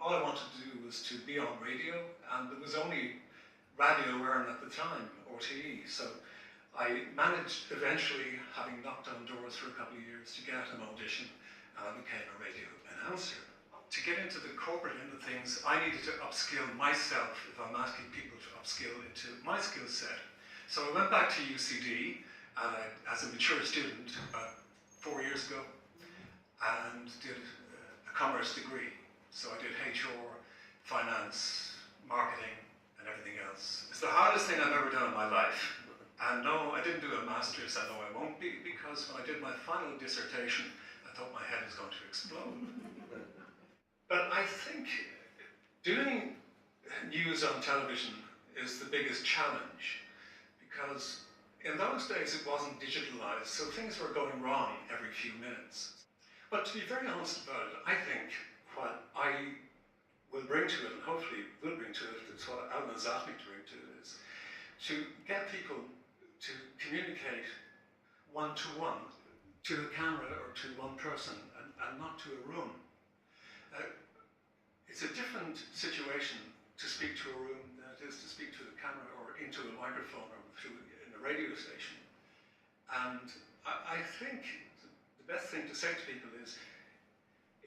all I wanted to do was to be on radio, and there was only Radio Erin at the time, RTE, so I managed eventually, having knocked on doors for a couple of years, to get an audition, and I became a radio announcer. To get into the corporate end of things, I needed to upskill myself if I'm asking people to upskill into my skill set. So I went back to UCD as a mature student about 4 years ago and did a commerce degree. So I did HR, finance, marketing, and everything else. It's the hardest thing I've ever done in my life. And no, I didn't do a master's, I know I won't be, because when I did my final dissertation, I thought my head was going to explode. But I think doing news on television is the biggest challenge, because in those days it wasn't digitalized, so things were going wrong every few minutes. But to be very honest about it, I think what I will bring to it, and hopefully will bring to it, it's what Alan has asked me to bring to it, is to get people to communicate one-to-one, to a camera or to one person, and not to a room. It's a different situation to speak to a room than it is to speak to the camera or into a microphone or through in a radio station. And I think the best thing to say to people is,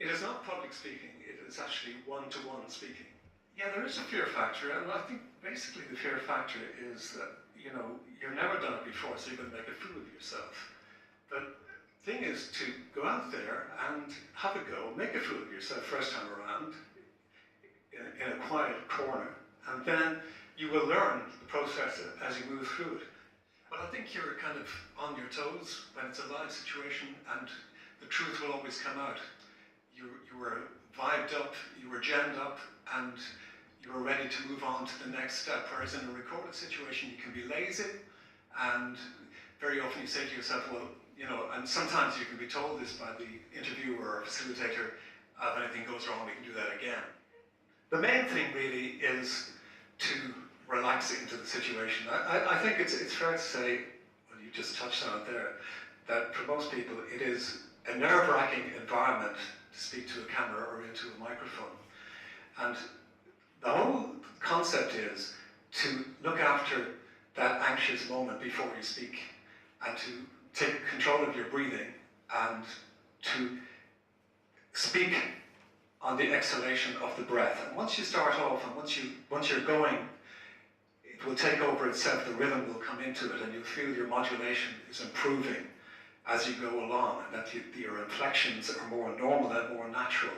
it is not public speaking, it is actually one-to-one speaking. Yeah, there is a fear factor, and I think basically the fear factor is that, you know, you've never done it before, so you're going to make a fool of yourself. But the thing is to go out there and have a go, make a fool of yourself first time around, in a quiet corner, and then you will learn the process as you move through it. But I think you're kind of on your toes when it's a live situation, and the truth will always come out. You were vibed up, you were gemmed up, and you were ready to move on to the next step. Whereas in a recorded situation, you can be lazy, and very often you say to yourself, well, you know, and sometimes you can be told this by the interviewer or facilitator, if anything goes wrong, we can do that again. The main thing really is to relax into the situation. I think it's fair to say, well, you just touched on it there, that for most people it is a nerve-wracking environment to speak to a camera or into a microphone. And the whole concept is to look after that anxious moment before you speak, and to take control of your breathing, and to speak on the exhalation of the breath. And once you start off, and once you're going, it will take over itself, the rhythm will come into it, and you'll feel your modulation is improving as you go along, and that your inflections are more normal and more natural.